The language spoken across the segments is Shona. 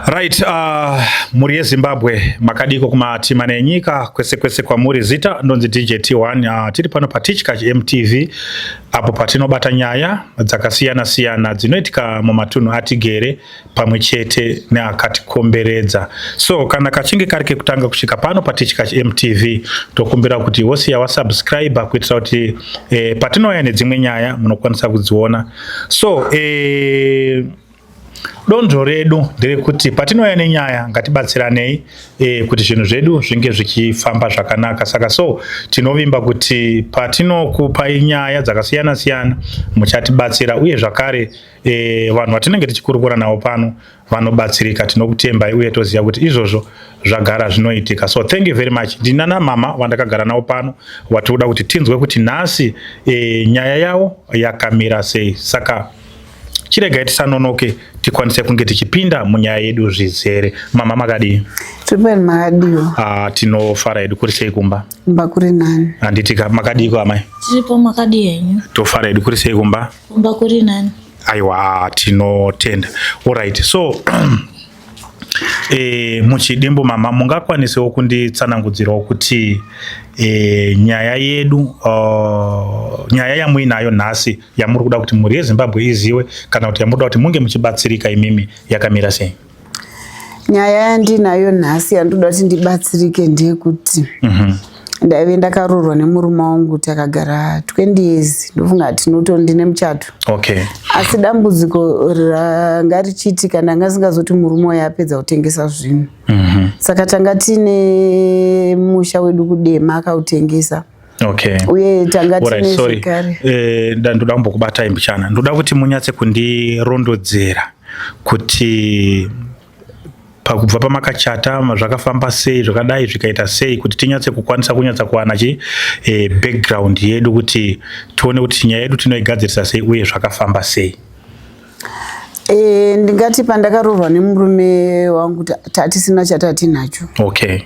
Right, muri yeZimbabwe makadiko kumatima nenyika kwese kwa muri zita ndonzi DJ T1 tiri pano pa Teachkach MTV apo patinobata nyaya dzakasiyana dzinoitika mumatunhu atigere pamwe chete neakatikomberedza. So kana kachinge kari kekutanga kusvika pano pa Teachkach MTV tokumbira kuti wosiya wasubscribe kuitira kuti patinouya nedzimwe nyaya munokwanisa kudziona. So donzvo redu nderekuti patinouya nenyaya ngatibatsiranei kuti zvinhu zvedu zvinge zvichifamba zvakanaka. Saka so tinovimba kuti patinokupai nyaya dzakasiyana muchatibatsira, uye zvakare vanhu vatinenge tichikurukura navo pano vanobatsirika. Tinokutembai uye toziva kuti izvozvo zvagara zvinoitika. So thank you very much. Ndinana mama vandakagara navo pano vatinoda kuti tinzwe kuti nhasi nyaya yavo yakamira sei. Saka chiregai tisanonoke tikwanise kunge tichipinda munyaya yedu zvizere. Mama makadii? Tripeni makadiwo. Tinofara hedu kuri sei kumba? Kumba kuri nani. Handitika makadiko amai? Tiripo makadi henyu. Tofara hedu kuri sei kumba? Kumba kuri nani. Aiwa, tinotenda. Alright, so muchidimbo mama mungakwanisewo kunditsanangudzirawo kuti nyaya yedu nyaya yamuinayo nhasi yamuri kuda kuti muri yeZimbabwe iziwe kana kuti yamuri kuda kuti munge muchibatsirika imimi yakamira sei? Nyaya yandinayo nhasi yandoda kuti ndibatsirike ndeyekuti ndaive ndakaroorwa nemurume wangu takagara 20 years ndofunga ndine muchato. Okay. Asi dambudziko ranga richiitika ndanga ndisingazoti murume wayo apedza kutengesa zvinhu. Saka tanga tine musha wedu kudema akautengesa. Okay. Uye tanga tine zvekare. Ndoda kumbokubatai mbichana. Ndoda kuti munyatse kundirondodzera kuti pakubva pamakachata zvakafamba sei, zvakadai zvikaita sei, kuti tinyatse kukwanisa kuwana background yedu kuti tione kuti nyaya yedu tinoigadzirisa sei uye zvakafamba sei. Ndingati pandakaroorwa nemurume wangu tatisina chatatinacho. Okay.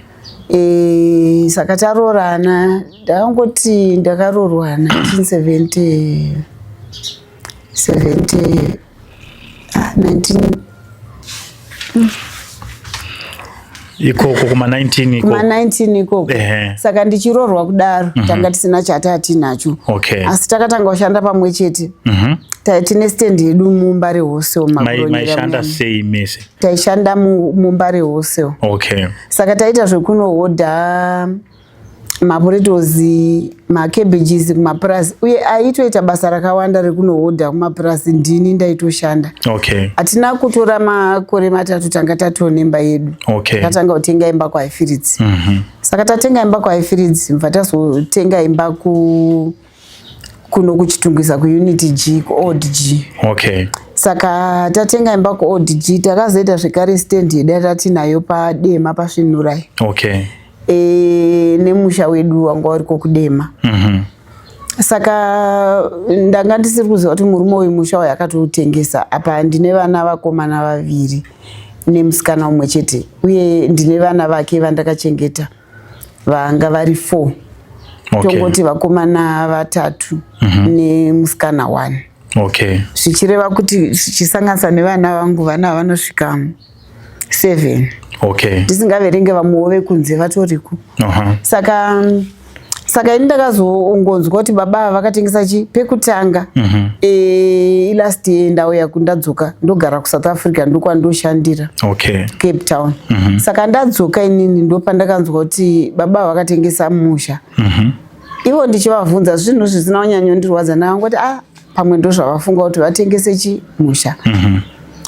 Saka taroorana, ndakangoti ndakaroorwa 19 ikoko kuma 19 ikoko. Saka ndichiroorwa kudaro tanga tisina chatatinacho. Okay. Asi takatanga kushanda pamwe chete. Taitine stand yedu mumba rehoseo maishanda sei mese? Taishanda mumba rehoseo. Okay. Saka taita zvekunohodha mapotatoes, macabbages kumapurazi, uye aitoita basa rakawanda rekunohodha kumapurazi ndini ndaitoshanda. Okay. Atina kutora makore matatu tanga tatonemba yedu. Okay. Takatanga kutenga imba kwaIfiridzi. Saka tatenga imba kwaIfiridzi mva tazotenga imba kuno kuchitungisa kuUnity G kuOld G. Okay. Saka tatenga imba kuOld G takazoita zvekare stand yedu yatatinayo padema paSvinurai. Okay. Nemusha wedu wanga wariko kudema. Saka ndanga ndisiri kuziva kuti murume wemusha wayo akatoutengesa. Apa ndine vana vakomana vaviri nemusikana umwe chete, uye ndine vana vake vandakachengeta vanga vari 4. Okay. Tongoti vakomana 3 nemusikana 1. Okay. Zvichireva kuti chisanganisa nevana vangu vana vanosvika 7. Okay. Ndisingaverenge vamuove kunze vatoriko. Saka ini ndakazongonzwa kuti baba vakatengesa pekutanga. Last year ndauya kundadzoka ndogara kuSouth Africa ndokwandoshandira. Okay. Cape Town. Saka ndadzoka inini ndopandakanzwa kuti baba vakatengesa musha. Ivo ndichivabvunza zvinhu zvisina kunyanyondirwadza navangoti pamwe ndozvavafunga kuti vatengese musha.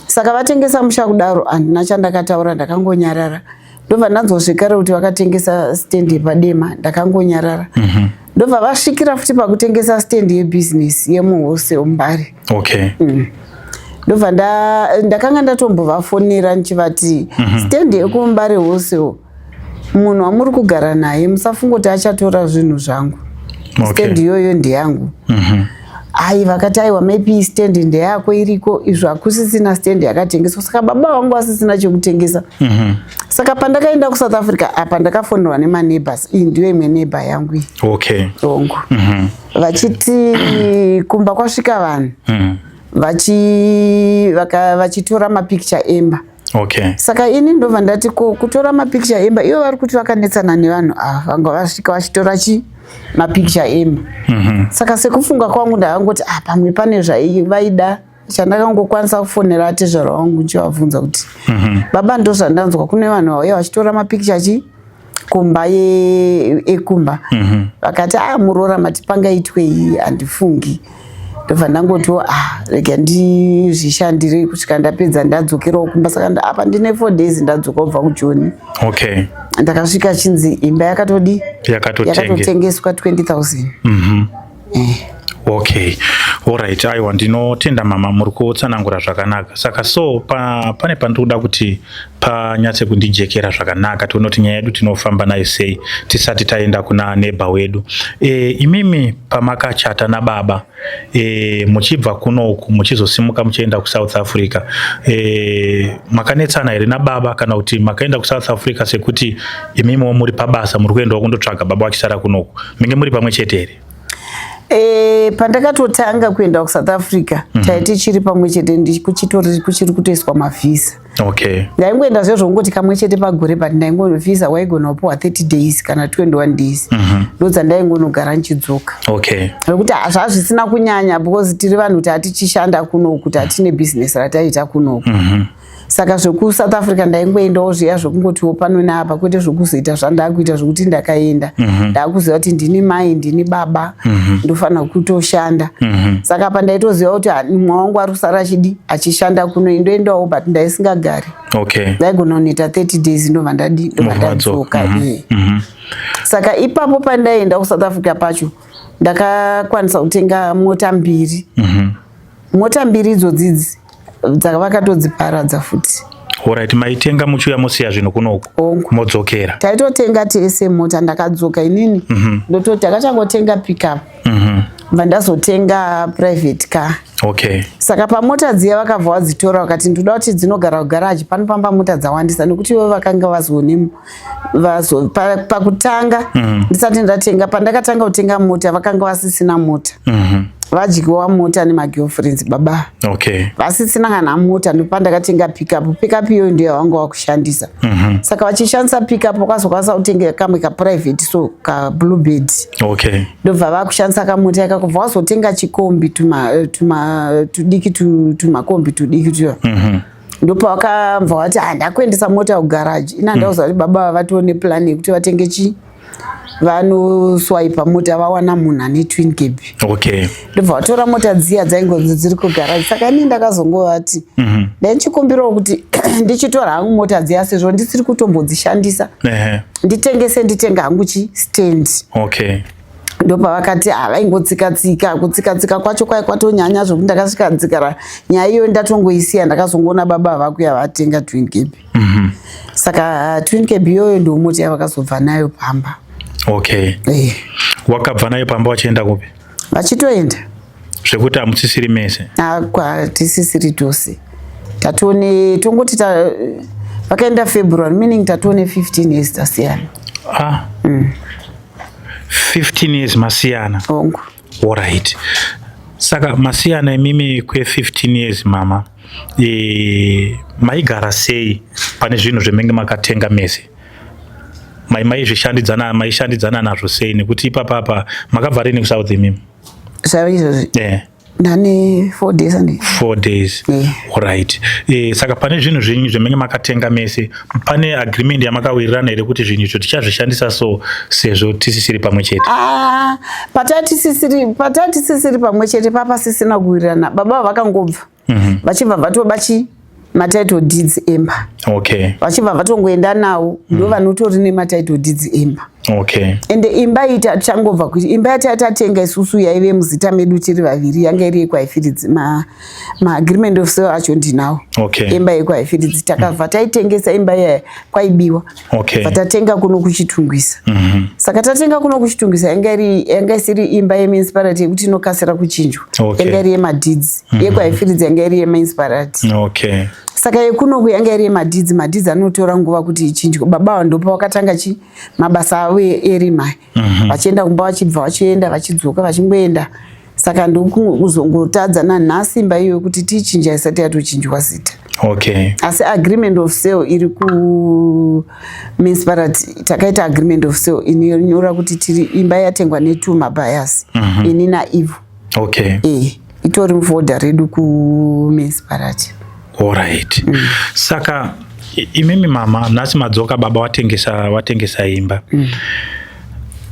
Saka vatengesa musha kudaro handina chandakataura, ndakangonyarara. Ndobva ndanzosvikara kuti vakatengesa stand yepadema, ndakangonyarara. Ndobva vasvikira futi pakutengesa stand yebusiness yemuhoseo Mbare. Okay. Ndobva ndakanga ndatombovafonera ndichivati stand yekuMbare hoseo munhu wamuri kugara naye musafungoti achatora zvinhu zvangu. Stand iyoyo ndeyangu. Ai vakati aiwa maybe stand ndeyako iriko, izvo hakusisina stand yakatengeswa. Saka baba vangu asisina chekutengesa. Saka pandakaenda kuSouth Africa apa ndakafonerwa nemaneighbors. Iyi ndiyo imwe neighbor yangu iyi. Okay. Tongo. Vachiti kumba kwasvika vanhu vachitora mapicture emba. Okay. Saka ini ndobva ndati kutora mapicture emba ivo vari kuti vakanetsana nevanhu vanga vasvika vachitora mapicture emba. Saka sekufunga kwangu ndakangoti pamwe pane zvavaida chandakangokwanisa kufonera atezvara wangu ndichivabvunza kuti baba ndo zvandanzwa kune vanhu vauya vachitora mapicture kumba ekumba vakati murora mati pangaitwei handifungi. Ndobva ndangoti rega ndizvishandire kusvika ndapedza ndadzokerawo kumba. Saka apa ndine 4 days ndadzoka kubva kuJoni. Okay. Ndakasvika chinzi imba yakatotengeswa 20,000. Okay. Alright. Aiwa, ndinotenda mama muri kutsanangura zvakanaka. Saka pane pandoda kuti panyatse kundijekera zvakanaka tione kuti nyaya yedu tinofamba nayo sei tisati taenda kuna neighbor wedu. Imimi pamakachata nababa muchibva kunoku muchizosimuka muchienda kuSouth Africa, makanetsana here nababa kana kuti makaenda kuSouth Africa sekuti imimiwo muri pabasa muri kuendawo kundotsvaga baba vachisara kunoku, minge muri pamwe chete here? Pandakatotanga kuenda kuSouth Africa taiti chiri pamwe chete kuchiri kutoiswa mavhisa. Okay. Ndaingoenda zvezvo ngoti kamwe chete pagore, but ndaingovhisa waigona kupiwa 30 days kana 21 days. Ndodza ndaingonogara nchidzoka. Okay. Nokuti zvazvisina kunyanya because tiri vanhu kuti hatichishanda kunoku, kuti hatine business rataita kunoku. Saka zvokuSouth Africa ndaingoendawo zviya zvokungotiwo pano neapa, kwete zvokuzoita zvandakuita zvokuti ndakaenda ndakuziva kuti ndini mai ndini baba ndofanira kutoshanda. Saka apa ndaitoziva kuti mumwe wangu ari kusara achishanda kuno indoendawo, but ndaisingagari. Okay. Ndaigona kunoita 30 days ndobva ndadzoka. Saka ipapo pandaenda kuSouth Africa pacho ndakakwanisa kutenga mota 2. Mota 2 idzodzi vakatodziparadza futi. Alright, maitenga muchuya musiya zvino kunoku modzokera? Taitotenga tese mota, ndakadzoka inini ndototi takachangotenga pickup bva ndazotenga private car. Okay. Saka pamota dziya vakabva vadzitora vakati ndoda kuti dzinogara kugaraji panopamba mota dzawandisa, nekuti ivo vakanga pakutanga ndisati ndatenga, pandakatanga kutenga mota vakanga vasisina mota. Vadyiwa mota nemagirlfriends baba. Okay. Vasisina kana mota, ndopandakatenga pickup. Pickup iyo ndiyo vanga wakushandisa. Saka vachishandisa pickup vakazokwanisa kutenga kamwe kaprivate, so kaBluebird. Okay. Ndobva vakushandisa kamota yakakobva vazotenga chikombi tumakombi tudiki tuyo. Ndopa vakabva vati ndakuendesa mota kugaraji. Ina ndauza kuti baba vatone plan yekuti vatenge vanoswaipa mota vawana munhu ane twin cab. Okay. Ndobva vatora mota dziya dzaingonzi dziri kugaraji. Saka ini ndakazongoti ndaichikumbirawo kuti ndichitora hangu mota dziya sezvo ndisiri kutombodzishandisa nditenge hangu stand. Okay. Ndopa vakati vaingotsika kwacho kwatonyanya zvokuti ndakasvika nzikara nyaya iyo ndatongoisiya, ndakazongoona baba vakuya vatenga twin cab. Saka twin cab iyoyo ndio mota yavakazobva nayo pamba. Okay. Wakabva nayo pamba vachienda kupi? Vachitoenda. Zvekuti hamutsisiri mese? Kwatisisiri tose. Tongoti vakaenda February, meaning tatone 15 years tasiyana. 15 years masiyana? Alright. Saka masiyana imimi kwe 15 years mama, maigara sei pane zvinhu zvemenge makatenga mese? Maishandidzana nazvo sei, nekuti ipapapa makabva rini kuSouth imimi? Izvozvi? Nane 4 days. 4 days. Alright. Saka pane zvinhu zvinyu zvemenge makatenga mese, pane agreement yamakawirirana here kuti zvinhu izvo tichazvishandisa so sezvo tisisiri pamwe chete? Patatisisiri pamwe chete papasisina kuwirirana. Baba vakangobva vachibva vatoba matitle deeds emba. Okay. Vachibva vatongoenda nawo ndo vanotori nematitle deeds emba. Okay. Ende imba iyi tachangobva kuti imba yatatatenga isusu yaive muzita medu tiri vaviri, yanga iri yekwaifiridzi, maagreement of sale acho ndinawo. Okay. Imba yekwaifiridzi takabva taitengesa imba iya kwaibiwa. Okay. Tatenga kuno kuchitungwisa. Saka tatenga kuno kuchitungwisa yanga isiri imba yemunicipality yekuti inokasira kuchinjwa. Yanga iri yemadeeds. Yekwaifiridzi yanga iri yemunicipality. Okay. Saka yekuno yanga iri madeeds anotora nguva kuti ichinjwe. Baba ndopa wakatanga mabasa awo erima. Vachienda kumba vachibva vachienda vachidzoka vachingoenda Saka ndokuzongotadza nanhasi imba iyo kuti tichinja isati yatochinjwa zita. Okay. Asi agreement of sale iri ku municipality takaita agreement of sale inoonyora kuti tiri imba yatengwa ne2 mabuyers ini naIvo. Okay. Itori mufolder redu ku municipality. All right. Saka imimi mama nasi madzoka baba watengesa imba.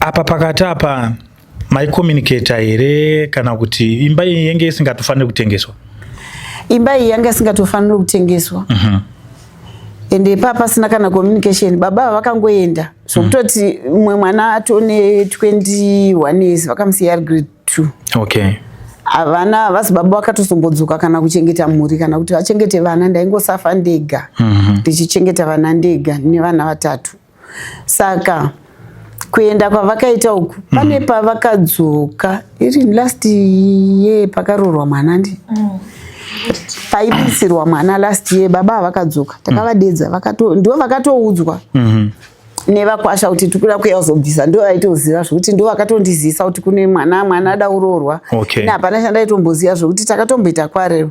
Apa pakati apa mai communicator here kana kuti imba iyi yenge isingatofanira kutengeswa? Imba iyi yanga isingatofanira kutengeswa. Ende papa sina kana communication. Baba vakangoenda. Zvokutoti umwe mwana atone 21 years vakamusiya grade 2. Okay. Avana vasi baba vakatozombodzoka kana kuchengeta mhuri kana kuti vachengete vana ndaingosafa ndega. Ndichichengeta vana ndega nevana 3. Saka kuenda kwavakaita uku pane pavakadzoka iri last year pakarorwa mwana ndi paibisirwa mwana last year baba vakadzoka takavadedza ndo vakatoudzwa nevakwasha kuti tikuda kuya kuzobvisa ndo vaitoziva zvokuti ndo vakatondizisa kuti kune mwana ada urorwa. Okay. Hapana chandaitomboziva zvokuti takatomboita kwarero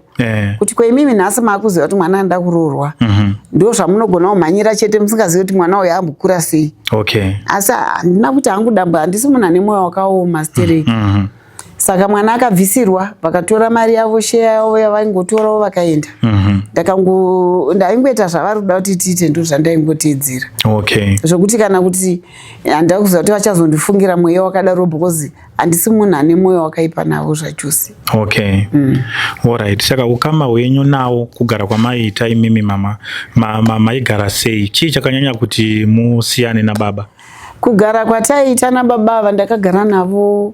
kuti kwaimimi nhasi maakuziva kuti mwana anoda kurorwa ndo zvamunogona kumhanyira chete musingazivi kuti mwana uyu ambokura sei. Okay. Asi handina kuti hangu dambo handisi munhu ane mwoyo wakaoma stereki. Saka mwana akabvisirwa vakatora mari yavo sheya yavo yavaingotorawo vakaenda. Ndaingoita zvavari kuda kuti tiite ndo zvandaingoteedzera. Okay. Zvokuti kana kuti handina kuziva kuti vachazondifungira mweya wakadaro because handisi munhu ane mwoyo wakaipa navo zvachose. Okay. All right. Saka ukama hwenyu nawo kugara kwamaiita imimi mama maigara sei? Chii chakanyanya kuti musiyane nababa? Kugara kwataiita nababa vandakagara navo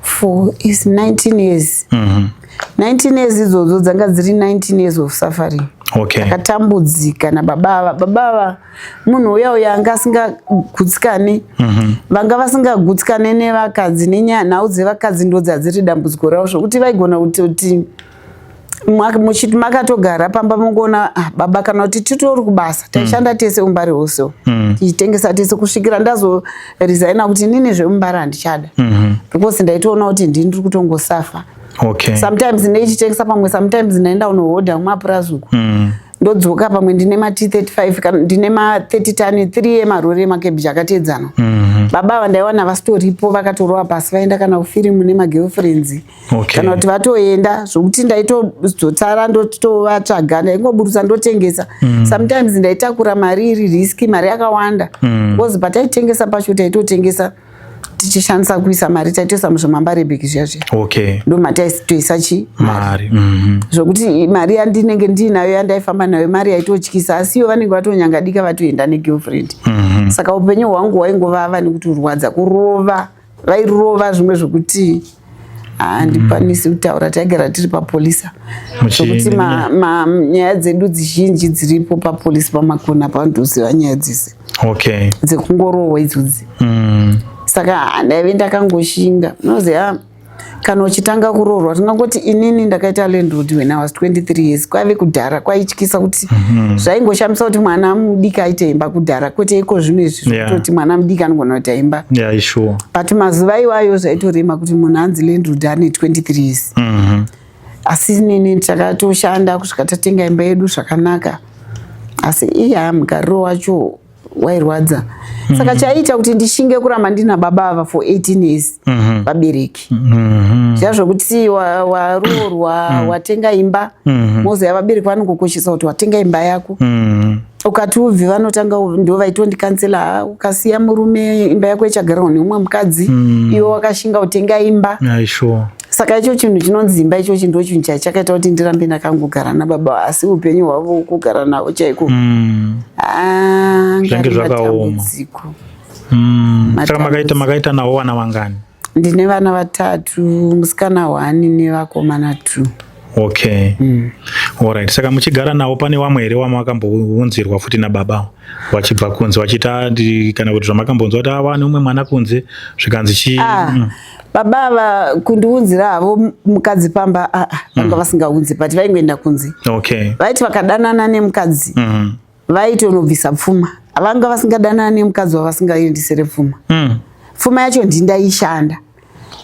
for is 19 years. 19 years idzodzo dzanga dziri 19 years of suffering. Okay. Akatambudzika nababa munhu uya anga asingagutsikane. Vanga vasingagutsikane nevakadzi nenhau dzevakadzi ndo dzadziri dambudziko ravo zvokuti vaigona kuti muchiti makatogara pamba mungoona baba kana kuti titori kubasa taishanda tese umbari hwose tichitengesa tese kusvikira ndazoresigna kuti inini zveumbari handichada because ndaitoona kuti ndiri kutongosafa. Okay. Sometimes ndaichitengesa pamwe sometimes ndaenda unohodha mumapurazuku ndodzoka pamwe ndine ma T35 kana ndine ma30 tani 3 emarori emakebhiji akateedzana. Baba vandaiwana vasitoripo vakatorowa pasi vaenda kana kufirimu nemagirlfriends. Kana kuti vatoenda zvokuti ndaitozotsara ndotovatsvaga ndaingoburutsa ndotengesa. Sometimes ndaitakura mari iri riski mari yakawanda because pataitengesa pacho taitotengesa tichishandisa kuisa mari taitoisa muzvimambarebheki zvazvo. Okay. Ndo mataitoisa mari. Zvokuti mari yandinenge ndinayo yandaifamba nayo mari yaitotyisa asiyo vanenge vatonyangadika vatoenda negirlfriend. Saka upenyu hwangu hwaingovava nekuti urwadza kurova vairova zvimwe zvokuti handikwanisi kutaura taigara tiri papolisa zvokuti nyaya dzedu zhinji dziripo papolisi pamakona pandoziva nyaya dzese. Okay. Dzekungorohwa idzodzi. Saka ndaive ndakangoshinga unoziva kana uchitanga kurorwa tingangoti inini ndakaita landlord when I was 23 years kwaive kudhara kwaityisa kuti zvaingoshamisa kuti mwana mudiki aite imba kudhara kwete iko zvino izvi zvokutoti mwana mudiki anogona kuita imba. Yeah, sure. But mazuva iwayo zvaitorema kuti munhu anzi landlord ane 23 years. Asi nini takatoshanda kusvika tatenga imba yedu zvakanaka asi mugariro wacho wairwadza. Saka chaita kuti ndishinge kuramba ndina baba ava for 18 years vabereki. Zvazvokuti warorwa watenga imba moziva vabereki vanongokoshesa kuti watenga imba yako ukati ubvi vanotanga ndo vaitondikansela ukasiya murume imba yako ichagarawo neumwe mukadzi iwe wakashinga utenga imba. Sure. Saka icho chinhu chinonzi imba ichochi ndo chinhu chakaita kuti ndirambe ndakangogara nababa asi upenyu hwavo kugara navo chaiko zvange zvakaoma. Saka makaita nawo vana vangani? Ndine vana 3, musikana 1 nevakomana 2. Okay. Alright. Saka muchigara nawo pane vamwe here wamakambounzirwa futi nababa wachibva kunze wachita kana kuti zvamakambounzwa kuti ava neumwe mwana kunze zvikanzi chi? Baba ava kundiunzira havo mukadzi pamba vanga vasingaunzi but vaingoenda kunze. Okay. Vaiti vakadanana nemukadzi vaitonobvisa pfuma. Vanga vasingadanana nemukadzi wavasingaendesere pfuma. Pfuma yacho ndindaishanda.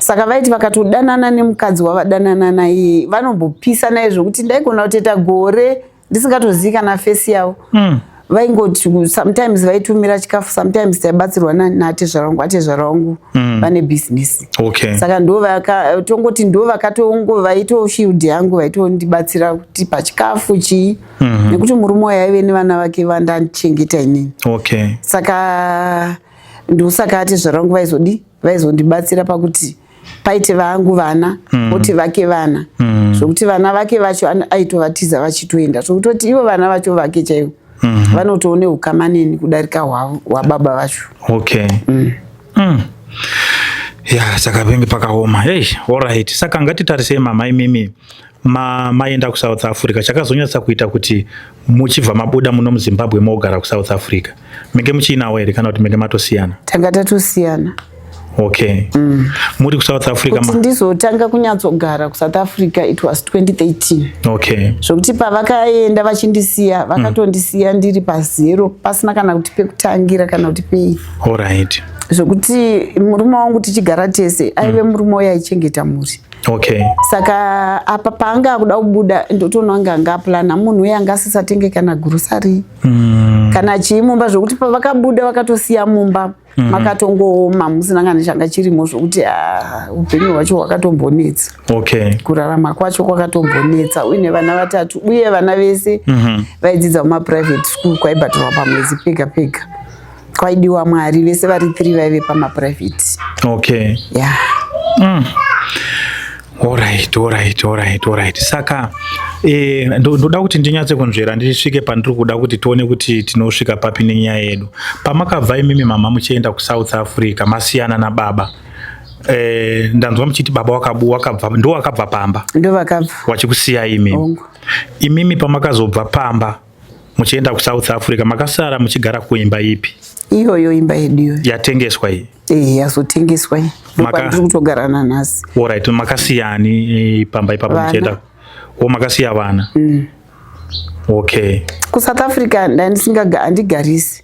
Saka vaiti vakatodanana nemukadzi wavadanana naye vanombopisa naye zvokuti ndaigona kutoita gore ndisingatozivi kana fesi yavo. Vaingoti sometimes vaitumira chikafu, sometimes taibatsirwa natezvara wangu vane business. Saka tongoti ndo vaito shield yangu vaitondibatsira kuti pachikafu chii nekuti murume wayo aive nevana vake vandandichengeta inini. Saka ndosaka atezvara wangu vaizondibatsira pakuti paite vangu vana voti vake vana zvokuti vana vake vacho aitovatiza vachitoenda zvokutoti ivo vana vacho vake chaivo vanotoone ukamanini kudarika hwababa vacho. Ya saka penge pakaoma. Alright. Saka ngatitarisei mama imimi maenda ku South Africa chakazonyatsa kuita kuti muchibva mabuda muno muZimbabwe mogara ku South Africa menge muchinawo here kana kuti menge matosiyana? Tanga tatosiyana. Muri ku South Africa kuti ndizotanga kunyatsogara ku South Africa it was 2013. Zvokuti pavakaenda vachindisiya vakatondisiya ndiri pazero pasina kana kuti pekutangira kana kuti pei. Zvokuti murume wangu tichigara tese aive murume wayo aichengeta muri. Saka apa paanga akuda kubuda ndotoona anga aplana munhu uye anga asisatenge kana grocery kana chimumba zvokuti pavakabuda vakatosiya mumba makatongooma musina kana changa chirimo zvokuti upenyu hwacho hwakatombonetsa. Kurarama kwacho kwakatombonetsa uye nevana vatatu uye vana vese vaidzidza mumaprivate school kwaibhatirwa pamwedzi pega pega. Kwaidiwa Mwari vese vari 3 vaive pamaprivate. Alright. Saka ndoda kuti ndinyatse kunzvera ndisvike pandiri kuda kuti tione kuti tinosvika papi nenyaya yedu. Pamakabva imimi mama muchienda ku South Africa masiyana nababa. Ndanzwa muchiti baba wakabva Pamba. Ndo vakabva. Wachikusiya imimi. Imimi pamakazobva Pamba muchienda ku South Africa makasara muchigara kuimba ipi? Iyoyo imba yedu yatengeswa iyi. Yazotengeswa iyi. Ndopandiri kutogarana nhasi. Alright, makasiyani Pamba ipapo muchienda? Makasiya vana. Ku South Africa handigarisi.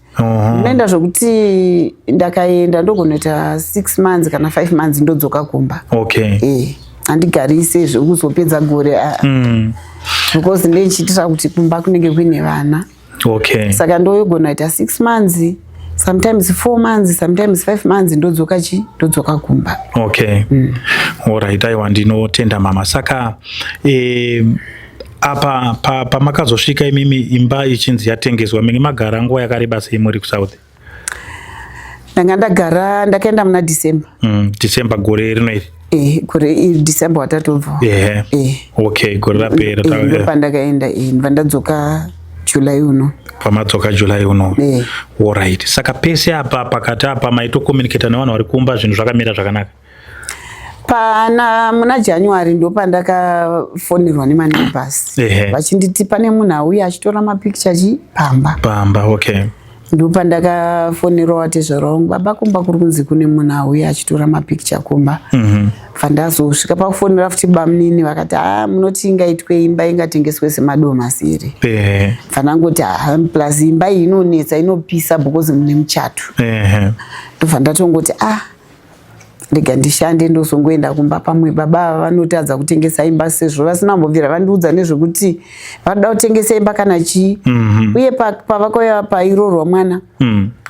Ndinoenda zvokuti ndakaenda ndogonoita 6 months kana 5 months ndodzoka kumba. Handigarise zvokuzopedza gore because ndinechitira kuti kumba kunenge kuine vana. Saka ndogonoita 6 months, sometimes 4 months, sometimes 5 months ndodzoka kumba. Alright, aiwa ndinotenda mama. Saka apa pamakazosvika imimi imba ichinzi yatengeswa menge magara nguva yakareba sei muri ku South? Ndakaenda muna December. December gore rino iri? Gore December watatobva. Gore rapera. Ndopandakaenda ndadzoka July uno. Pamadzoka July uno. Alright. Saka pese apa pakati apa maitokomunicata nevanhu vari kumba zvinhu zvakamira zvakanaka? Muna January ndopandakafonirwa nemaneighbors vachinditi pane munhu auya achitora mapicture Pamba. Ndopandakafonirwa tezvara wangu baba kumba kuri kunzi kune munhu auya achitora mapicture kumba. Ndazosvika pakufonera futi bamunini vakati munoti ingaitwe imba ingatengeswe semadomasi here. Ndangoti plus imba iyi inonetsa inopisa because mune muchato. Ndobva ndatongoti ndega ndishande ndozongoenda kumba pamwe baba vanotadza kutengesa imba sezvo vasina mbobvira vandiudza nezvekuti vanoda kutengesa imba kana chii. Uye pavakauya pairorwa mwana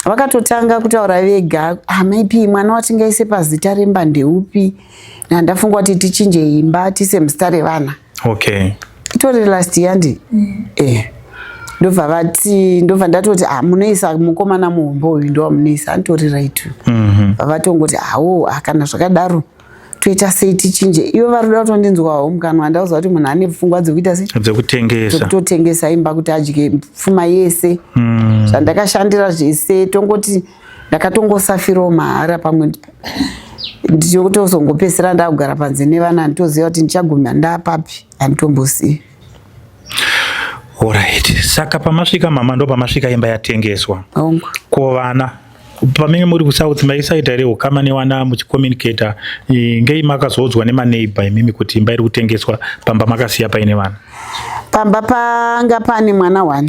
vakatotanga kutaura vega maybe mwana watingaise pazita remba ndeupi nandafunga kuti tichinje imba tise muzita revana. Itori last year ndobva ndatoti munoisa mukomana muhombo uyu ndowamunoisa anditori right. Vavatongoti kana zvakadaro toita sei tichinje. Ivo varikuda kutondinzwawo mukanwa ndauza kuti munhu ane pfungwa dzekuita sei dzekutotengesa imba kuti adye pfuma yese. Zvandakashandira zvese tongoti ndakatongosafirawo mahara pamwe ndikutozongopesera ndakugara panze nevana nditoziva kuti ndichaguma ndapapi handitombosiya. Alright. Saka pamasvika mama ndo pamasvika imba yatengeswa. Ko vana pamene muri ku South maisaita here ukama newana muchikomunicata ngei makazodzwa nemaneighbor imimi kuti imba iri kutengeswa Pamba makasiya paine vana? Pamba panga pane mwana 1.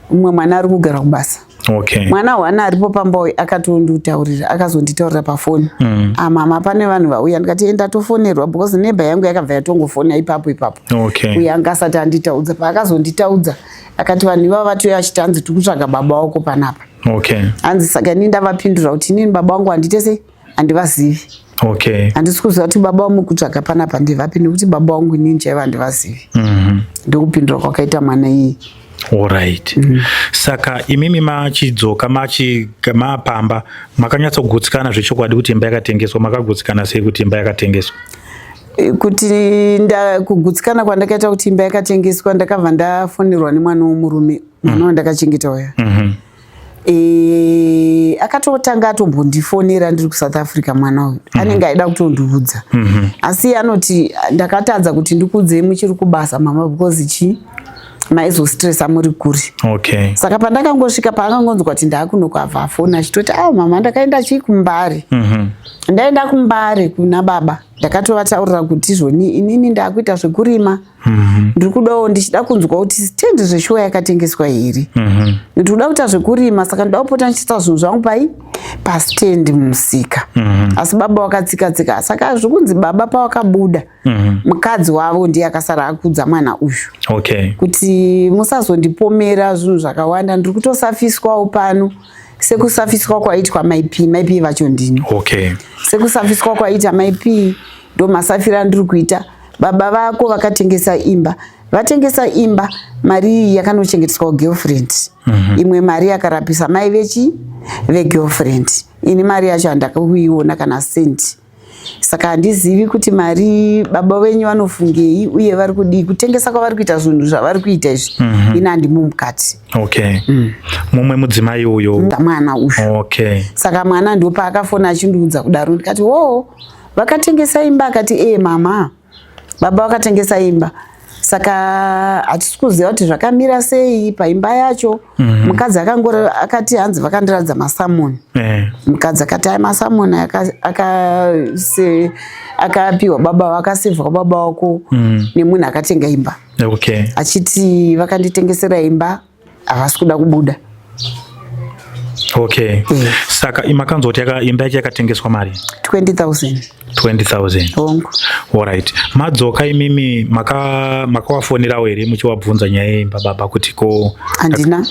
Umwe mwana ari kugara kubasa. Okay. Mwana wana aripo pamba akazonditaurira pafoni. Mama pane vanhu vauya, ndikati enda tofonerwa because neighbor yangu yakabva yatongofona ipapo. Okay. Uya anga asati anditaudza, paakazonditaudza akati vanhu ivavo vatoya achiti hanzi tikutsvaga baba wako panapa. Okay. Hanzi saka inini ndavapindura kuti inini baba wangu handitese handivazivi. Okay. Handisi kuziva kuti baba wamukutsvaga panapa ndivapi nekuti baba wangu inini chaiva handivazivi. Ndokupindura kwakaita mwana iyi. Alright. Saka imimi machidzoka mapamba makanyatsogutsikana zvechokwadi kuti imba yakatengeswa, makagutsikana sei kuti imba yakatengeswa? Kuti kugutsikana kwandakaita kuti imba yakatengeswa ndakabva ndafonerwa nemwana womurume mwana wandakachengeta uya. Akatotanga atombondifonera ndiri kuSouth Africa mwana uyu. Anenge aida kutondiudza. Asi anoti ndakatadza kuti ndikudzei muchiri kubasa mama because maizostressa muri kuri. Okay. Saka pandakangosvika paakangonzwa kuti ndakunokabva afona achitoti mama ndakaenda chii kuMbare. Ndaenda kuMbare kuna baba. Ndakatovataurira kuti zvoni inini ndakuita zvekurima. Ndiri kudawo ndichida kunzwa kuti stendi zveshuwa yakatengeswa here. Ndiri kuda kuita zvekurima saka ndoda kupota ndichiita zvinhu zvangu pastendi mumusika. Asi baba wakatsika saka zvikunzi baba pawakabuda mukadzi wavo ndiye akasara akudza mwana uyu. Okay. Kuti musazondipomera zvinhu zvakawanda, ndiri kutosafiswawo pano sekusafiswa kwaitwa maipi vacho ndini. Okay. Sekusafiswa kwaita maipi ndo masafira ndiri kuita. Baba vako vakatengesa imba, vatengesa imba, mari yakanochengeteswa girlfriend. Imwe mari yakarapisa mai vegirlfriend. Ini mari yacho handakakuiona kana senti. Saka handizivi kuti mari baba venyu vanofungei uye vari kudii kutengesa kwavari kuita zvinhu zvavari kuita izvi. Ini handimo mukati. Okay. Mumwe mudzimai uyo mwana uyu. Okay. Saka mwana ndo paakafona achindiudza kudaro ndikati vakatengesa imba, akati mama baba vakatengesa imba. Saka hatisi kuziva kuti zvakamira sei paimba yacho. Mukadzi akati hanzi vakandiradza masamoni. Mukadzi akati masamoni akapiwa baba vakasevhwa baba wako nemunhu akatenga imba. Okay. Achiti vakanditengesera imba havasi kuda kubuda. Okay. Saka imakanzoti imba yacho yakatengeswa mari 20,000. 20,000. Alright. Madzoka imimi makawafonerawo here muchiwabvunza nyaya yeimba baba kuti ko? Handina.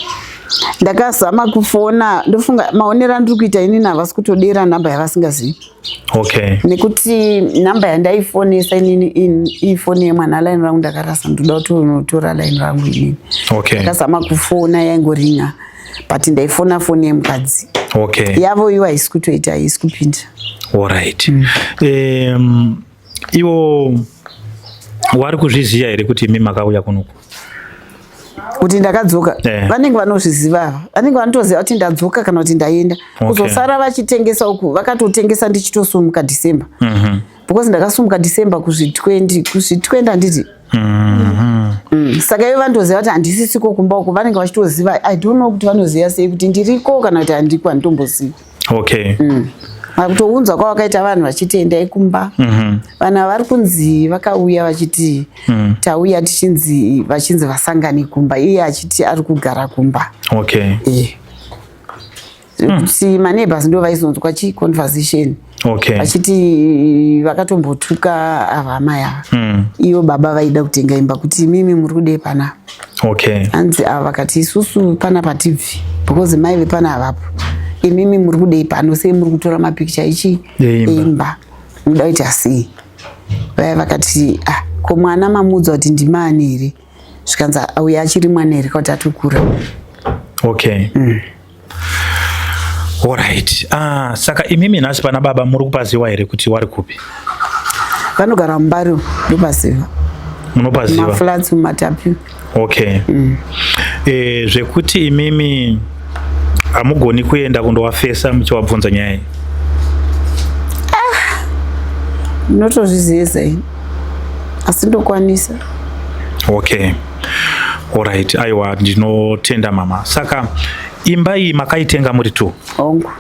Ndakazama kufona ndofunga maonero andiri kuita inini havasi kutodera namba yavasingazivi. Okay. Nekuti namba yandaifonesa inini ifoni yemwana line rangu ndakarasa, ndoda kutotora line rangu inini. Okay. Ndakazama kufona yaingorinya but ndaifona foni yemukadzi. Okay. Yavo iwo haisi kutoita, haisi kupinda. Alright. Iwo wari kuzviziva here kuti imi makauya kunoku? Kuti ndakadzoka? Vanenge vanozviziva. Vanenge vanotoziva kuti ndadzoka kana kuti ndaenda. Kuzosara vachitengesa uku vakatotengesa ndichitosumuka December. Because ndakasumuka December kuzvi20 handiti. Saka ivo vanotoziva kuti handisisiko kumba uku, vanenge vachitoziva. I don't know kuti vanoziva sei kuti ndiriko kana kuti handiko, handitomboziva. Okay. Kutounzwa kwavakaita vanhu vachitenda ikumba. Vana vari kunzi vakauya vachiti tauya vachinzi vasangane kumba, iye achiti ari kugara kumba. Okay. Kuti maneighbors ndo vaizonzwa conversation. Okay. Vachiti vakatombotuka avamai ava. Iyo baba vaida kutenga imba kuti mimi muri kudei pana. Okay. Hanzi ava vakati isusu pana patibvi because mai vepana havapo. Imimi muri kudei pano sei muri kutora mapikicha ichi eimba. Muda kuita sei? Vaya vakati ko mwana mamudza kuti ndimani here? Zvikanza auya achiri mwana here kuti atukura. Okay. Alright. Saka imimi nhasi pana baba muri kupaziva here kuti wari kupi? Vanogara muMbare ndopaziva. Munopaziva? Maflats muMatapi. Okay. Zvekuti imimi hamugoni kuenda kundowafesa muchiwabvunza nyaya iyi? Ndinotozviziva asi ndokwanisa. Okay. Alright. Aiwa, ndinotenda mama. Saka imba iyi makaitenga muri tu? Hongu.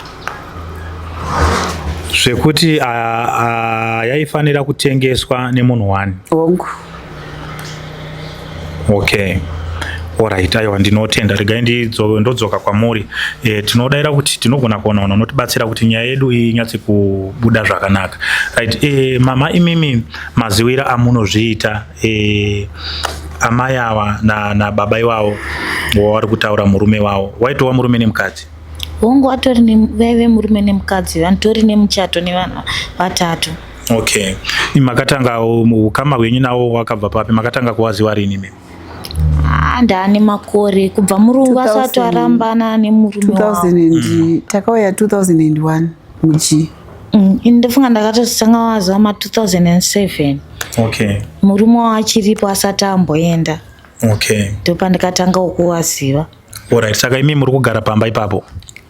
Zvekuti yaifanira kutengeswa nemunhu wani? Hongu. Okay. Alright, aiwa ndinotenda regai ndodzoka kwamuri. Tinodaira kuti tinogona kuona unotibatsira kuti nyaya yedu inyatse kubuda zvakanaka. Right, mama imimi maziwira amunozviita amai ava na baba ivavo wavari kutaura murume wavo waitova murume nemukadzi? Vongo vatori vaive murume nemukadzi, vanitori nemuchato nevana vatatu. Okay, makatanga ukama hwenyu nawo wakabva papi? Makatanga kuwaziwa rini mimi? Ndane makore kubva muri vasati varambana nemurume wavo. Takauya 2001 muchi. Ndofunga ndakatotanga waziva ma 2007. Okay. Murume wavo achiripo asati amboenda. Okay. Ndopandakatanga kuwaziva. Alright, saka imi muri kugara pamba ipapo?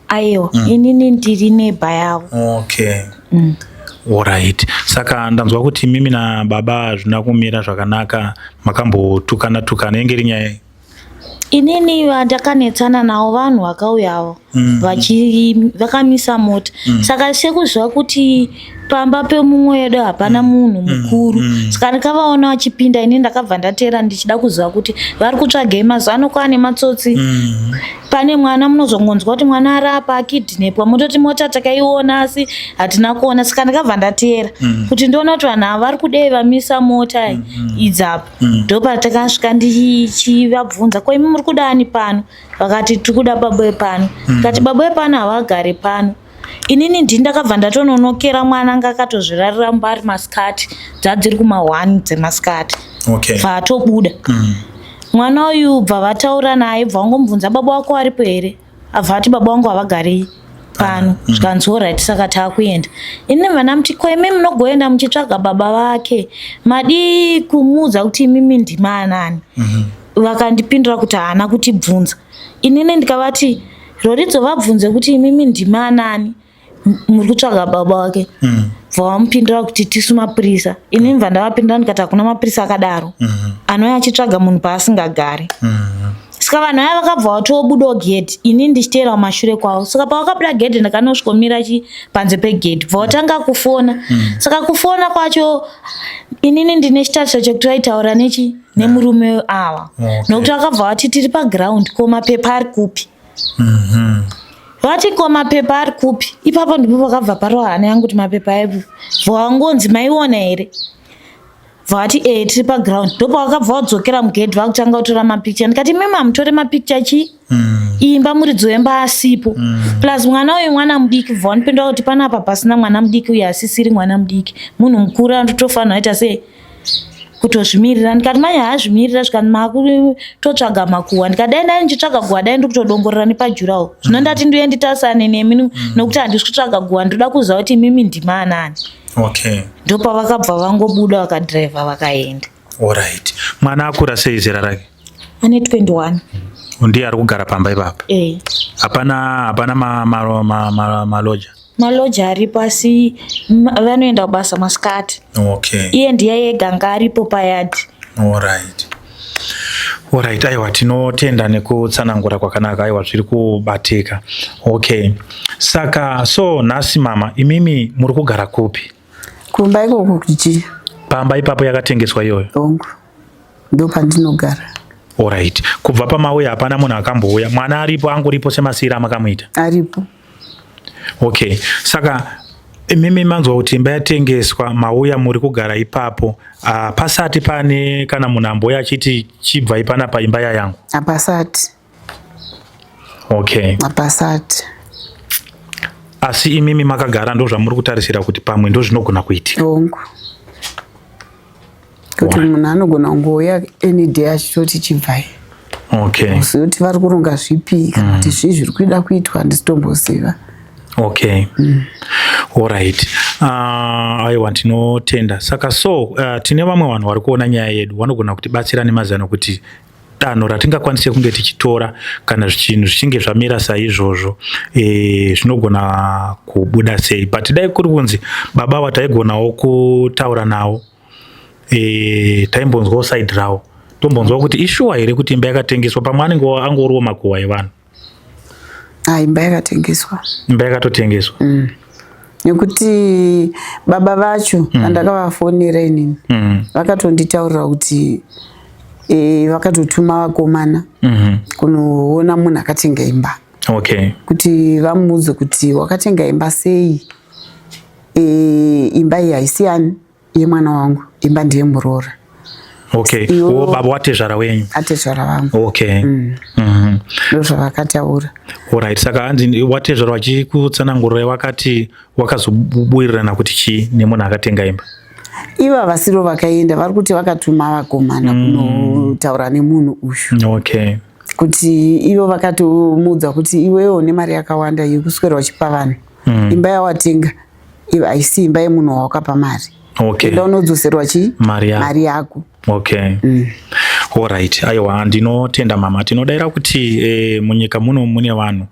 Aiwa, inini ndiri neighbor yavo. Okay. Alright, saka ndanzwa kuti mimi na baba zvina kumira zvakanaka, makambotukana yenge iri nyaya? Inini ndakanetsana navo vanhu vakauyawo vakamisa mota. Saka sekuzva kuti pamba pemumwe wedu hapana munhu mukuru. Saka ndakavaona vachipinda, ini ndakabva ndatera ndichida kuziva kuti vari kutsvagei mazuva ano kwaane matsotsi. Pane mwana munozongonzwa kuti mwana arapa akidhinepwa, mototi mota takaiona asi hatina kuona. Saka ndakabva ndatera kuti ndiona kuti vanhu ava vari kudei vamisa mota idzapo. Ndopatakasvika ndichivabvunza, ko imi muri kudani pano? Vakati tiri kuda baba wepano. Kati baba wepano havagari pano. Inini ndakabva ndatononokera mwana anga akatozvirarira mumba ari masikati, dzadziri kuma1 dzemasikati. Okay. Vatobuda. Mwana uyu bva vataura naye, bva vangomubvunza baba wako aripo here? Abva ati baba wangu havagari pano. Zvikanzi alright, saka taakuenda. Ini vanamuti ko imi munogoenda muchitsvaga baba vake, madi kumuudza kuti imimi ndimaanani? Vakandipindura kuti haana kutibvunza. Inini ndikavati roridzo vabvunze kuti imimi ndimaanani, muri kutsvaga baba wake. Vamupindura kuti tisu mapurisa. Inini bva ndavapindura ndikati hakuna mapurisa akadaro anouya achitsvaga munhu paasingagari. Saka vanhu ava vakabva vatobudawo gedhi, ini ndichiteera kumashure kwavo. Saka pavakabuda gedhi ndakanosvikomira panze pegedhi, bva vatanga kufona. Saka kufona kwacho inini ndine chitariro chekuti vaitaura nemurume ava. Nokuti vakabva vati tiri paground, ko mapepa ari kupi? Vati ko mapepa ari kupi? Ipapo ndipo pakabva parova hana yangu kuti mapepa epo. Vangonzi maiona here? Vati tiri paground. Ndipo vakabva vadzokera mugedhi vakutanga kutora mapikicha. Ndikati mimi hamutore mapikicha chi? Imba muridzo yemba asipo. Plus mwana uyu mwana mudiki, bva vanopindura kuti panapa pasina mwana mudiki uyu asisiri mwana mudiki. Munhu mukuru anotofanira kuita sei? Kutozvimirira. Ndikati manya haazvimirira, zvikati makutotsvaga makuhwa. Ndikadai ndai ndichitsvaga guhwa dai ndikutodongorera nepajurawo. Zvino ndati ndiuye nditarisane nemi nokuti handisi kutsvaga guhwa, ndoda kuziva kuti mimi ndimaanani. Okay. Ndopavakabva vangobuda vakadhiraivha vakaenda. Alright. Mwana akura sei zera rake? Ane 21. Ndiye ari kugara pamba ipapo? Hapana maloja? Maloja aripo asi vanoenda kubasa masikati. Okay. Iye ndiye ega anga aripo payadi. Alright, aiwa tinotenda nekutsanangura kwakanaka, aiwa zviri kubatika. Okay. Saka nhasi mama, imimi muri kugara kupi? Kumba ikoko kuchi. Pamba ipapo yakatengeswa iyoyo? Dongo. Ndo pandinogara. Alright. Kubva pamauya hapana munhu akambouya. Mwana aripo, angoripo semasira amakamuita? Aripo. Okay. Saka mimi manzwa kuti imba yatengeswa, mauya muri kugara ipapo, pasati pane kana munhu amboya achiti chibva ipana paimba yayangu? Hapasati. Okay. Hapasati. Asi imimi makagara ndo zvamuri kutarisira kuti pamwe ndo zvinogona kuitika? Dongo. Kuti munhu anogona kungoya any day achitoti chibvai. Okay. Kuti vari kuronga zvipi kana kuti zvii zviri kuida kuitwa handisitomboziva. Okay. Alright. Aiwa tinotenda. Saka tine vamwe vanhu vari kuona nyaya yedu vanogona kutibatsira nemazano kuti danho ratingakwanise kunge tichitora kana zvinhu zvichinge zvamira saizvozvo zvinogona kubuda sei. But dai kuri kunzi baba vataigonawo kutaura nawo, taimbonzwawo side rawo, tombonzwa kuti ishuwa here kuti imba yakatengeswa pamwe anenge angoriwo makuhwa evanhu? Imba yakatengeswa. Imba yakatotengeswa. Nekuti baba vacho andakavafonera inini vakatonditaurira kuti vakatotuma vakomana kunoona munhu akatenga imba. Okay. Kuti vamuudze kuti wakatenga imba sei? Imba iyi haisi yani yemwana wangu, imba ndiye muroora. Okay. Baba watezvara wenyu? Atezvara vangu. Okay. Ndozvavakataura. Alright. Saka hanzi watezvara vachikutsanangurira wakati wakazobuwirirana kuti chii nemunhu akatenga imba? Ivo havasiro vakaenda, vari kuti vakatuma vakomana kunotaura nemunhu uyu. Okay. Kuti ivo vakatomuudza kuti iwewo nemari yakawanda yekuswera uchipa vanhu. Imba yawatenga haisi imba yemunhu wawakapa mari. Okay. Enda unodzoserwa chii? Mari yako. Okay. Alright. Aiwa, ndinotenda mama. Tinodaira kuti munyika muno mune vanhu.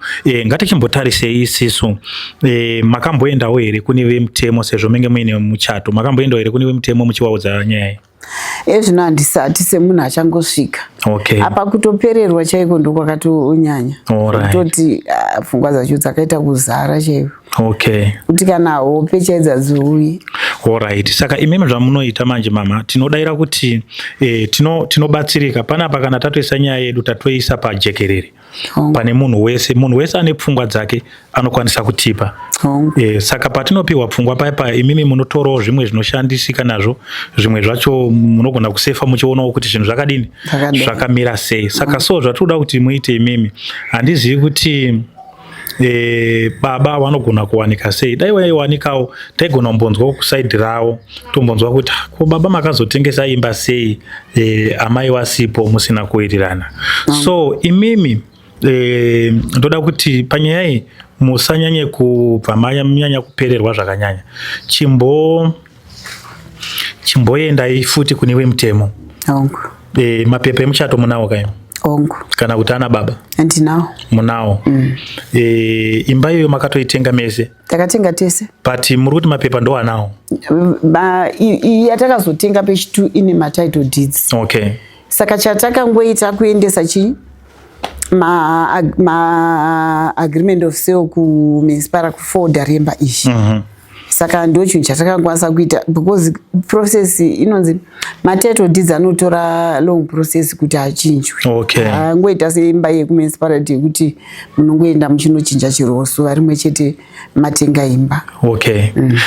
Ngatichimbotarisei isisu. Makamboendawo here kune vemutemo sezvo menge muine muchato. Makamboendawo here kune vemutemo muchivaudza nyaya iyi? Zvino handisati semunhu achangosvika. Okay. Apa kutopererwa chaiko ndokwakatonyanya. Kutoti pfungwa dzacho dzakaita kuzara chaiko. Okay. Kuti kana hope chaidza dziuye. Alright. Saka imeme zvamunoita manje mama, tinodaira kuti tinobatsirika panapa kana tatoisa nyaya yedu tatoisa pajekerere. Pane munhu wese ane pfungwa dzake anokwanisa kutipa. Saka patinopiwa pfungwa paipa imimi munotorawo zvimwe zvinoshandisika nazvo, zvimwe zvacho munogona kusefa muchionawo kuti zvinhu zvakadini zvakamira sei. Saka so zvatoda kuti muite imimi, handizivi kuti baba vanogona kuwanika sei. Dai waiwanikawo taigona kumbonzwa kusaidi ravo, tombonzwa kuti ko baba makazotengesa imba sei amai wasipo musina kuwirirana. So imimi ndoda kuti panyaya iyi musanyanye kubva manyanya kupererwa zvakanyanya. Chimboendai futi kune vemutemo. Mapepa emuchato munawo kaimo? Kana kuti ana baba? Ndinawo. Munawo. Imba iyoyo makatoitenga mese? Takatenga tese. But muri kuti mapepa ndo anawo? Yatakazotenga pechitu ine matitle deeds. Okay. Saka chatakangoita kuendesa chii? Agreement of sale kuMunicipal kufolder remba ishi. Saka ndocho chatakangwanisa kuita because process inonzi matitle deeds anotora long process kuti achinjwe. Okay. Ngoita seimba yekuMunicipality kuti munongoenda muchinochinja chiroso vari mwechete matenga imba. Okay.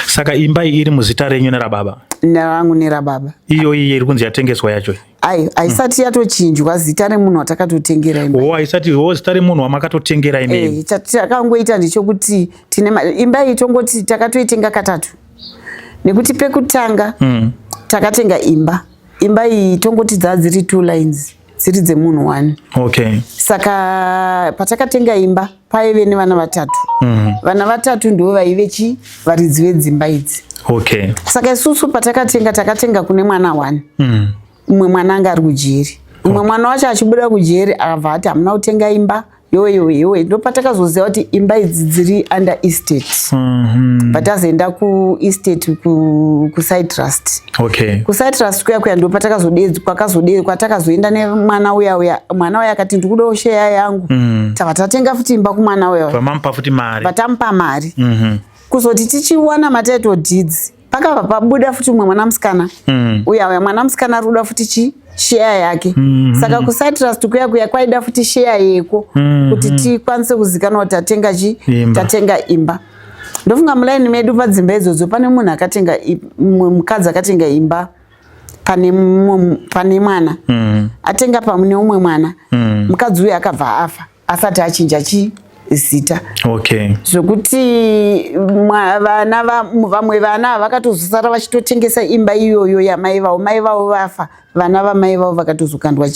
Saka imba iri muzita renyu nerababa? Narangu nerababa. Iyo iri kunzi yatengeswa yacho? Haisati yatochinjwa zita remunhu watakatotengera imba. Haisati zita remunhu wamakatotengera imba. Chatakangoita ndichokuti imba iyi tongoti takatoitenga katatu. Nekuti pekutanga takatenga imba. Imba iyi tongoti dziri 2 lines. Dziri dzemunhu 1. Okay. Saka patakatenga imba paive nevana vatatu. Vana vatatu ndivo vaive varidzi vedzimba idzi. Okay. Saka isusu takatenga kune mwana 1. Umwe mwana anga ari kujeri. Umwe mwana wacho achibuda kujeri akabva ati hamuna kutenga imba yowe. Ndopatakazoziva kuti imba idzi dziri under estate. Patazoenda kuestate kuside trust. Okay. Kuside trust kuya kwatakazoenda nemwana uya akati ndikudawo sheya yangu. Tava tatenga futi imba kumwana uya. Vamamupa futi mari. Vatamupa mari. Kuzoti tichiwana matitle deeds pakabva pabuda futi umwe mwana musikana. Uya mwana musikana ari kuda futi share yake. Saka kuside trust kuya kwaida futi share yeko kuti tikwanise kuzikanwa kuti tatenga imba. Ndofunga mulaini medu padzimba idzodzo pane munhu akatenga mukadzi akatenga imba pane mwana. Atenga pamune umwe mwana. Mukadzi uyu akabva afa asati achinja zita. Okay. Zvokuti vamwe vana vakatozosara vachitotengesa imba iyoyo yamai vavo. Mai vavo vafa, vana vamai vavo vakatozokandwa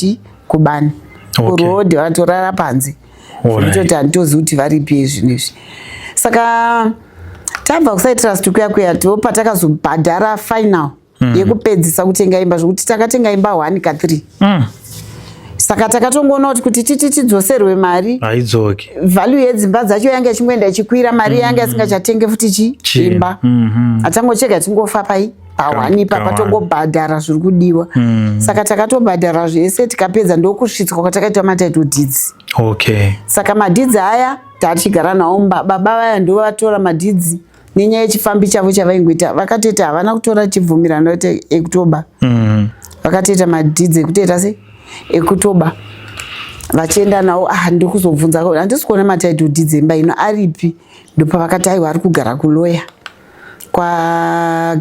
kubani. Kurodhi vatorara panze. Zvototi handitozivi kuti varipi zvinezvi. Saka tabva kuside trust kuya ndopatakasobhadhara final yekupedzisa kutenga imba zvokuti takatenga imba 1 ka3. Saka takatongoona kuti tidzoserwe mari. Haidzoki. Value yedzimba dzacho yanga ichingenda ichikwira, mari yanga isingachatenge futi imba. Atangocheka tingofa pa1 patongobhadhara zviri kudiwa. Saka takatobhadhara zvese tikapedza ndokusvitswa kwatakaita matitle deeds. Okay. Saka madeeds aya tachigara nawo baba vaya ndo vatora madeeds nenyaya yechifambi chavo chavaingoita. Vakateta havana kutora chibvumirano kuti October. Vakateta madeeds ekutoita se ekutoba vachienda nawo ndikuzobvunza handisi kuona matitle deeds dzemba ino aripi ndopa vakati aiwa ari kugara kuloya kwa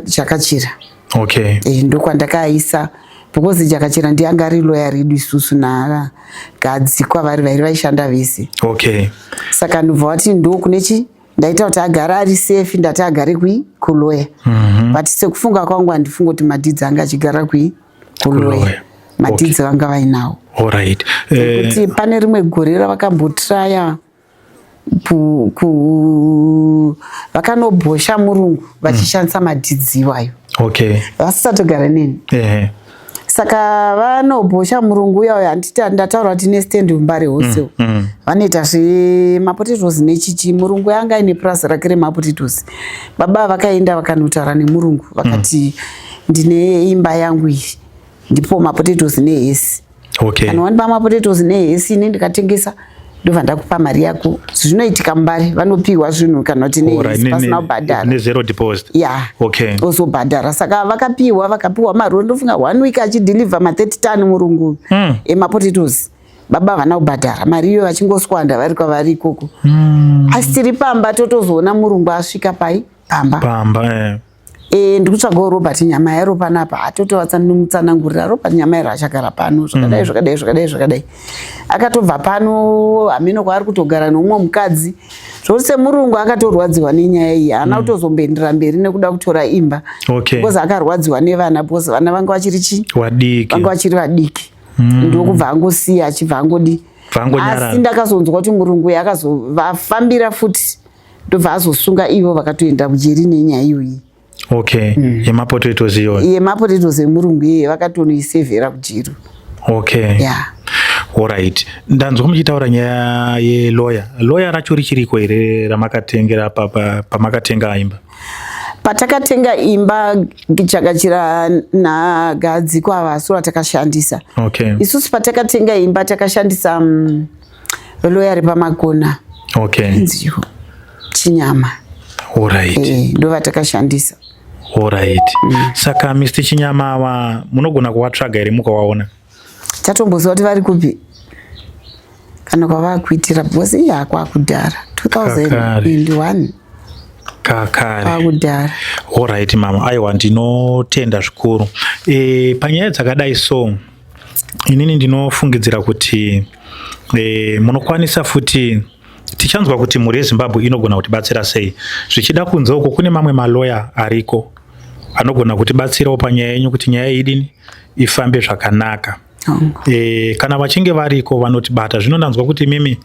Jakachira. Okay. Ndokwandakaisa because Jakachira ndiye anga ari loya redu isusu naGadzi kwavari vairi vaishanda vese. Okay. Saka ndobva wati ndokunechi ndaita kuti agara ari safe ndati agare kuloya. But sekufunga kwangu handifunga kuti madhidzi anga achigara kuloya. Madhidzi vanga vainawo. Alright. Kuti pane rimwe gore ravakambotraya vakanobhosha murungu vachishandisa madhidzi iwayo. Okay. Vasisatogara neni. Saka vanobhosha murungu uyayo handiti ndataura kuti nestand umbare hose. Vanoita zvemapotatoes nechichi murungu yanga ine purazi rake remapotatoes. Baba vakaenda vakanotaura nemurungu vakati ndine imba yangu iyi ndipo mapotatoes nehesi. Okay. Kana wanipa mapotatoes nehesi ine ndikatengesa ndobva ndakupa mari yako. Zvinoitika mbari vanopiwa zvinhu kana kuti nehesi pasina kubhadhara. Nezero deposit. Yeah. Okay. Ozobhadhara. Saka vakapiwa mari ndofunga 1 week achideliver ma30 tani murungu emapotatoes. Baba vana kubhadhara mari iyo vachingoswanda vari kwavari ikoko. Asi tiri pamba totozoona murungu asvika pai pamba. Ndikutsvagawo Robert nyama yaro panapa atotovatsanumutsanangurira Robert nyama yaro achagara pano zvakadai akatobva pano hameno kwaari kutogara nomumwe mukadzi zvose murungu akatorwadziwa nenyaya iyi haana kutozomboendera mberi nekuda kutora imba because akarwadziwa nevana because vana vanga vachiri vadiki ndokubva angosiya achibva angodi asi ndakazonzwa kuti murungu yakazovafambira futi ndobva azosunga ivo vakatoenda kujeri nenyaya iyoyi. Okay. Yemapotatoes iyo. Yemapotatoes emurungu iye vakatonoisevhera kujiro. Okay. Yeah. Alright. Ndanzwa muchitaura nyaya yeloya. Loya racho richiriko here ramakatengera pamakatenga imba? Patakatenga imba Jakachira naGadzi kwavasura takashandisa. Okay. Isusu patakatenga imba takashandisa loya repamagona. Okay. Nziyo Chinyama. Alright. Ndova takashandisa. Alright. Saka Mr. Chinyama munogona kuvatsvaga here mukawaona? Tatomboziva kuti vari kupi kana kwavakuitira because kwakudhara 2021 kakare kwakudhara. Alright mama, aiwa ndinotenda zvikuru. Panyaya dzakadai so inini ndinofungidzira kuti munokwanisa futi tichanzwa kuti mhuri yeZimbabwe inogona kutibatsira sei. Zvichida kunze uko kune mamwe maloya ariko anogona kutibatsirawo panyaya yenyu kuti nyaya idini ifambe zvakanaka. Kana vachinge variko vanotibata zvinondanzwa kuti mimi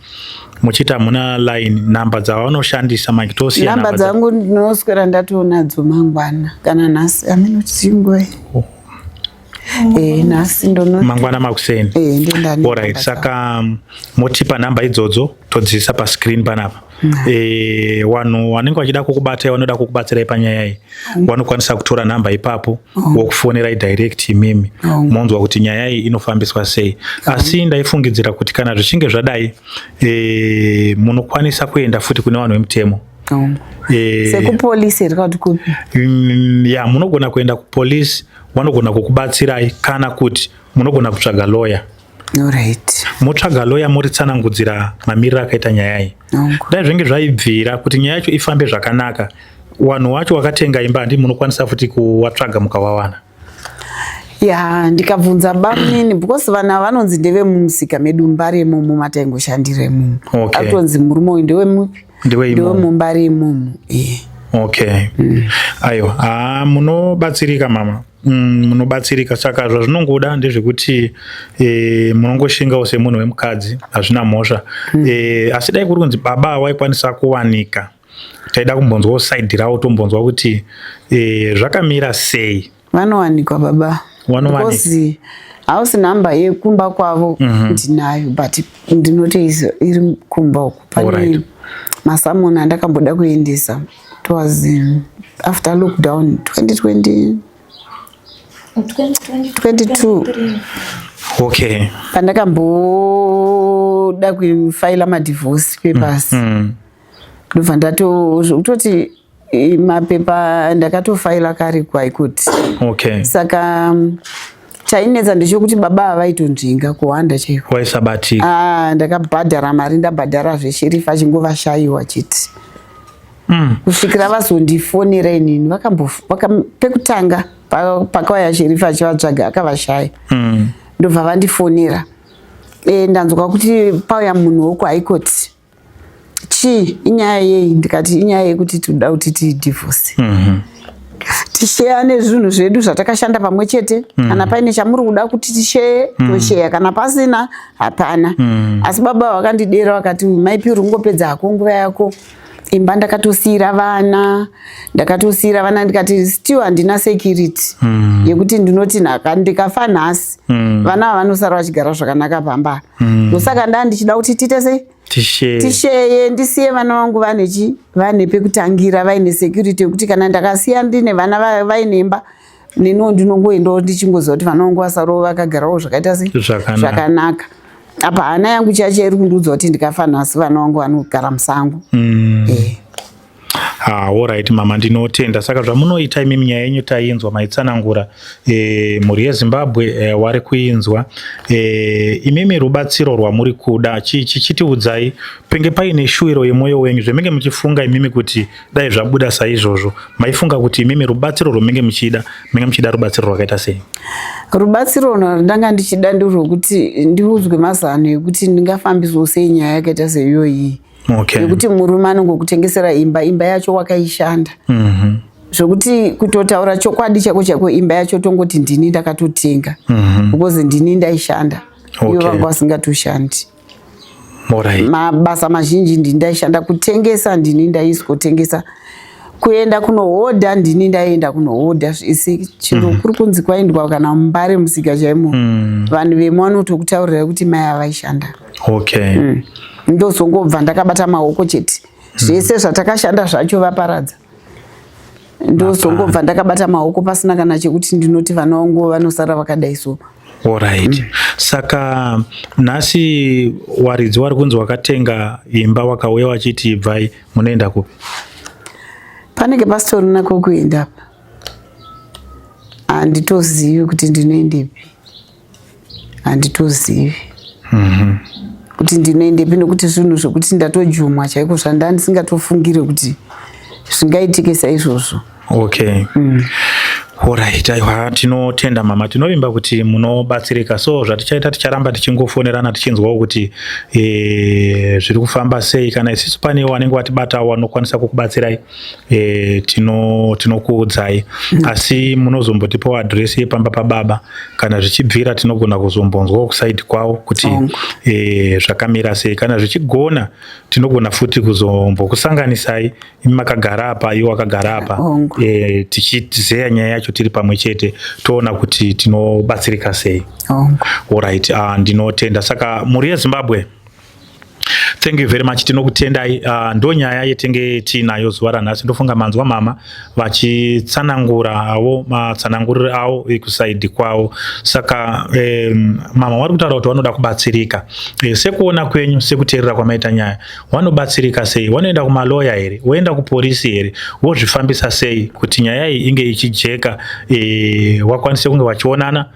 muchita muna line namba dzavanoshandisa makitosiyana. Namba dzangu ndinoswera ndatonadzo mangwana kana nhasi aminotsingwe. Nasi ndono mangwana makuseni. Alright, saka motipa namba idzodzo todzisa pa screen panapa. Vanhu vanenge vachida kukubata vanoda kukubatsirai panyaya iyi vanokwanisa kutora namba ipapo wokufonerai direct imimi monzwa kuti nyaya iyi inofambiswa sei. Asi ndaifungidzira kuti kana zvichinge zvadai munokwanisa kuenda futi kune vanhu vemutemo. Sekupolisi here kuti kupi? Ya, munogona kuenda kupolisi vanogona kukubatsirai kana kuti munogona kutsvaga lawyer. Alright. Mutsvaga lawyer muritsanangudzira mamiriro akaita nyaya iyi. Dai zvinge zvaibvira kuti nyaya yacho ifambe zvakanaka vanhu vacho vakatenga imba ndi munokwanisa futi kuvatsvaga mukawawana. Ya, ndikabvunza bamini because vana vanonzi ndeve mumusika medu mbari imomo mataingoshandira imomo. Atonzi murume uyu ndewe mupi? Ndewe mumbari imomo. Okay. Aiwa, munobatsirika mama. Munobatsirika saka zvazvinongoda ndezvekuti munongoshingawo semunhu wemukadzi hazvina mhosva. Asi dai kuri kunzi baba waikwanisa kuwanika taida kumbonzwawo side rawo tombonzwa kuti zvakamira sei. Vanowanikwa baba. Because house number yekumba kwavo ndinayo but ndinoti iri kumba uku pane masamona andakamboda kuendesa. It was after lockdown 2022. Okay. Pandakamboda kufaila madivorce papers. Ndobva ndatoti mapepa ndakatofaila kare kwaikuti. Okay. Saka chainetsa ndechekuti baba avaitonzvinga kuwanda chaiko. Waisabatika. Ndakabhadhara mari, ndabhadhara zvesherifa achingova chiti. Kusvikira vazondifonera inini pekutanga pakauya sherifa achivatsvaga akavashaya. Ndobva vandifonera. Ndanzwa kuti pauya munhu wekuhaikoti. Inyaya yei? Ndikati inyaya yekuti toda kuti tidivhose. Tisheya nezvinhu zvedu zvatakashanda pamwe chete. Kana paine chamuri kuda kuti tisheye, tosheya. Kana pasina, hapana. Asi baba vakandidera vakati maipi ungopedza hako nguva yako. Imba ndakatosiyira vana ndikati still handina security yekuti ndinoti ndikafa nhasi vana vanosara vachigara zvakanaka pamba. Ndosaka ndichida kuti tiite sei? Tisheye, ndisiye vana vangu vane pekutangira, vaine security yekuti kana ndakasiya ndine vana vaine imba neno ndinongoendawo ndichingoziva kuti vana vangu vasarawo vakagarawo zvakaita sei? Zvakanaka. Apa hana yangu chache iri kundiudza kuti ndikafa nhasi vana vangu vanogara musango. Alright mama, ndinotenda. Saka zvamunoita imimi nyaya yenyu tainzwa maitsanangura mhuri yeZimbabwe wari kuinzwa. Imimi rubatsiro rwamuri kuda chichitiudzai penge paine shuwiro yemwoyo wenyu zvemenge muchifunga imimi kuti dai zvabuda saizvozvo, maifunga kuti imimi rubatsiro rwemenge muchida rubatsiro rwakaita sei? Rubatsiro ndanga ndichida ndirwokuti ndiudzwe mazano ekuti ndingafambiswa sei nyaya yakaita seiyoyi. Yekuti murume anongokutengesera imba yacho wakaishanda. Zvokuti kutotaura chokwadi chako imba yacho tongoti ndini ndakatotenga. Because ndini ndaishanda. Ivo vangu vasingatoshandi. Mabasa mazhinji ndini ndaishanda, kutengesa ndini ndaisotengesa. Kuenda kunohodha ndini ndaenda kunohodha. Isi chiro kuri kunzi kwaendwa kana mumbare musika chaimo. Vanhu vemo vanotokutaurira kuti mai avaishanda. Ndozongobva ndakabata maoko chete. Zvese zvatakashanda zvacho vaparadza. Ndozongobva ndakabata maoko pasina kana chekuti ndinoti vana vangu vanosara vakadai so. Alright. Saka nhasi waridzi wari kunzi wakatenga imba wakauya wachiti bvai munoenda kupi? Panenge pasitorina kokuenda. Handitozivi kuti ndinoendepi. Handitozivi. Kuti ndinoendepi nokuti zvinhu zvokuti ndatojumwa chaiko zvandasingatofungire kuti zvingaitike saizvozvo. Alright, aiwa tinotenda mama, tinovimba kuti munobatsirika. So zvatichaita ticharamba tichingofonerana tichinzwawo kuti zviri kufamba sei. Kana isusu pane wanenge watibatawo wanokwanisa kukubatsirai, tinokuudzai. Asi munozombotipawo adresi yepamba pababa. Kana zvichibvira tinogona kuzombonzwawo kusaidi kwawo kuti zvakamira sei. Kana zvichigona tinogona futi kuzombokusanganisai makagara apa iwo akagara apa, tichizeya nyaya yacho tiri pamwe chete toona kuti tinobatsirika sei. Alright, ndinotenda. Saka mhuri yeZimbabwe, thank you very much. Tinokutendai. Ndo nyaya yetenge tinayo zuva ranhasi. Ndofunga manzwa mama vachitsanangura matsananguriro avo kusaidi kwavo. Saka mama vari kutaura kuti vanoda kubatsirika. Sekuona kwenyu, sekuteerera kwamaita nyaya, vanobatsirika sei? Vanoenda kumaloya here? Voenda kupolisi here? Vozvifambisa sei kuti nyaya iyi inge ichijeka, vakwanise kunge vachionana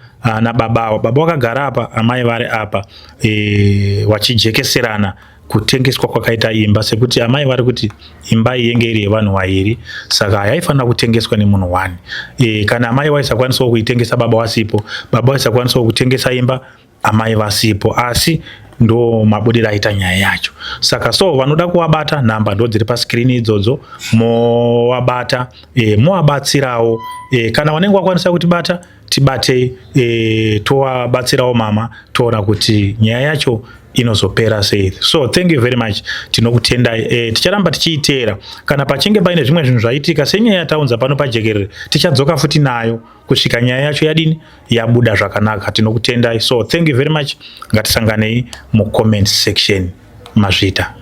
nababa vakagara apa, amai vari apa, vachijekeserana kutengeswa kwakaita imba, sekuti amai vari kuti imba yenge iri yevanhu vairi, saka yaifanira kutengeswa nemunhu wani. Kana amai vaisakwanisawo kuitengesa baba vasipo, baba vaisakwanisawo kutengesa imba amai vasipo, asi ndo mabudira aita nyaya yacho. Saka so vanoda kuvabata, nhamba ndo dziri paskirini idzodzo, movabata, movabatsirawo. Kana vanenge vakwanisa kutibata, tibatei, tovabatsirawo mama, toona kuti nyaya yacho inozopera sei. So thank you very much. Tinokutendai. Ticharamba tichiiteera. Kana pachinge paine zvimwe zvinhu zvaitika senyaya yataunza pano pajekerere, tichadzoka futi nayo kusvika nyaya yacho yadini yabuda zvakanaka. Tinokutendai. So thank you very much. Ngatisanganei mu comment section. Mazvita.